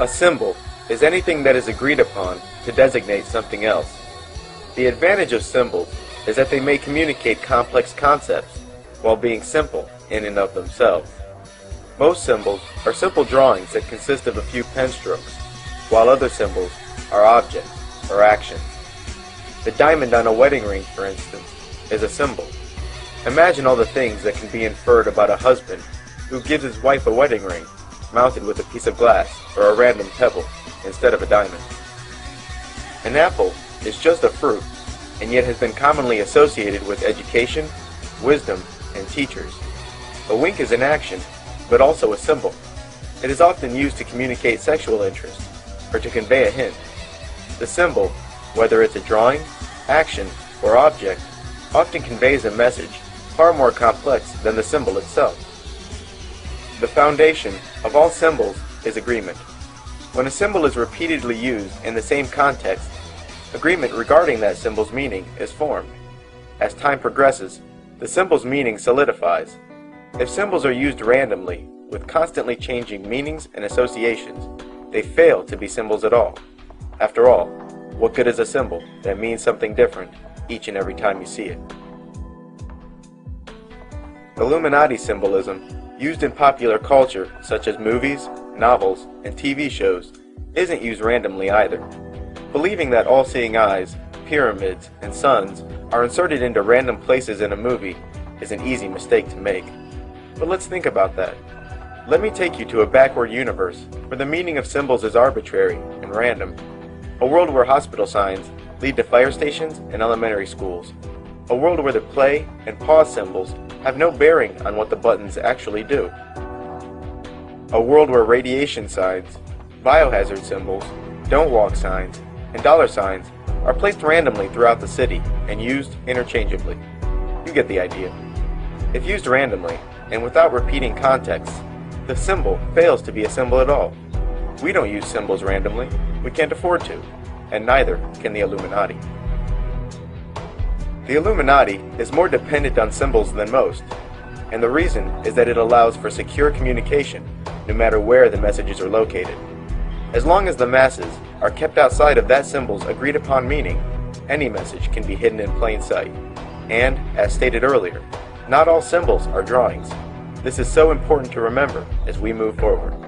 A symbol is anything that is agreed upon to designate something else. The advantage of symbols is that they may communicate complex concepts while being simple in and of themselves. Most symbols are simple drawings that consist of a few pen strokes, while other symbols are objects or actions. The diamond on a wedding ring, for instance, is a symbol. Imagine all the things that can be inferred about a husband who gives his wife a wedding ring mounted with a piece of glass or a random pebble instead of a diamond. An apple is just a fruit, and yet has been commonly associated with education, wisdom, and teachers. A wink is an action, but also a symbol. It is often used to communicate sexual interest, or to convey a hint. The symbol, whether it's a drawing, action, or object, often conveys a message far more complex than the symbol itself. The foundation of all symbols is agreement. When a symbol is repeatedly used in the same context, agreement regarding that symbol's meaning is formed. As time progresses, the symbol's meaning solidifies. If symbols are used randomly, with constantly changing meanings and associations, they fail to be symbols at all. After all, what good is a symbol that means something different each and every time you see it? Illuminati symbolism, used in popular culture such as movies, novels, and TV shows, isn't used randomly either. Believing that all-seeing eyes, pyramids, and suns are inserted into random places in a movie is an easy mistake to make. But let's think about that. Let me take you to a backward universe where the meaning of symbols is arbitrary and random. A world where hospital signs lead to fire stations and elementary schools. A world where the play and pause symbols have no bearing on what the buttons actually do. A world where radiation signs, biohazard symbols, don't walk signs, and dollar signs are placed randomly throughout the city and used interchangeably. You get the idea. If used randomly and without repeating context, the symbol fails to be a symbol at all. We don't use symbols randomly. We can't afford to, and neither can the Illuminati. The Illuminati is more dependent on symbols than most, and the reason is that it allows for secure communication no matter where the messages are located. As long as the masses are kept outside of that symbol's agreed upon meaning, any message can be hidden in plain sight. And, as stated earlier, not all symbols are drawings. This is so important to remember as we move forward.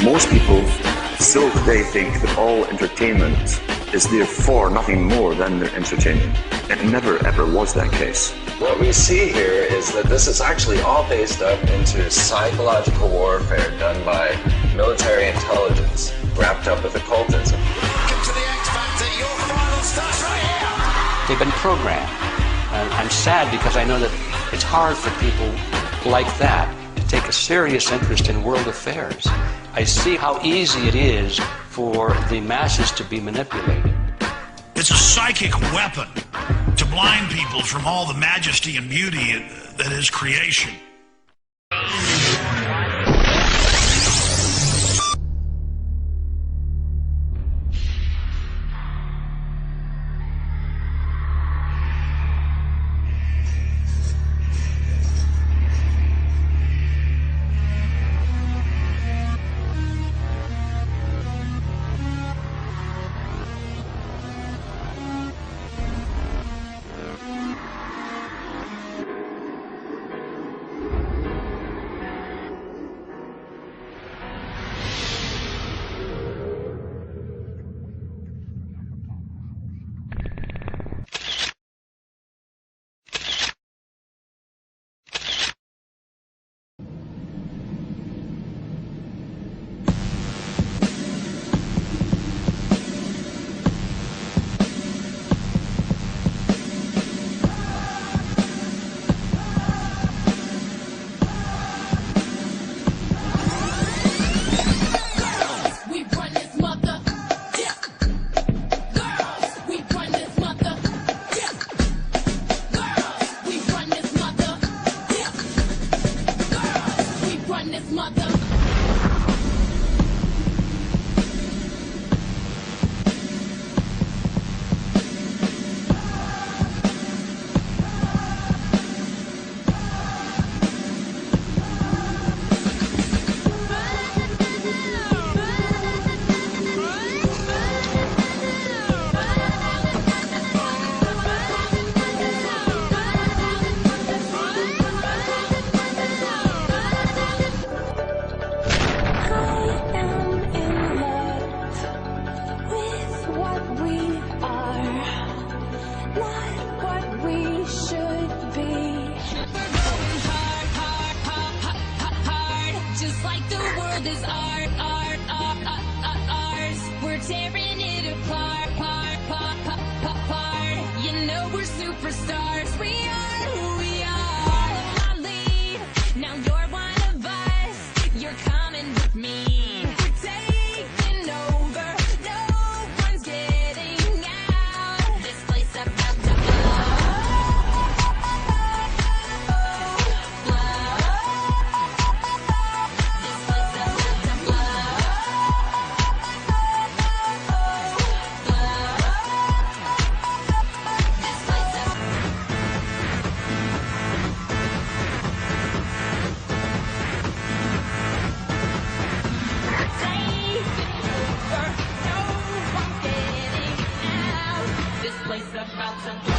Most people still today think that all entertainment is therefore nothing more than entertainment. It never ever was that case. What we see here is that this is actually all based up into psychological warfare done by military intelligence, wrapped up with occultism. Welcome to the X Factor. Your final starts right here. They've been programmed. I'm sad because I know that it's hard for people like that to take a serious interest in world affairs. I see how easy it is for the masses to be manipulated. It's a psychic weapon to blind people from all the majesty and beauty that is creation. This place about to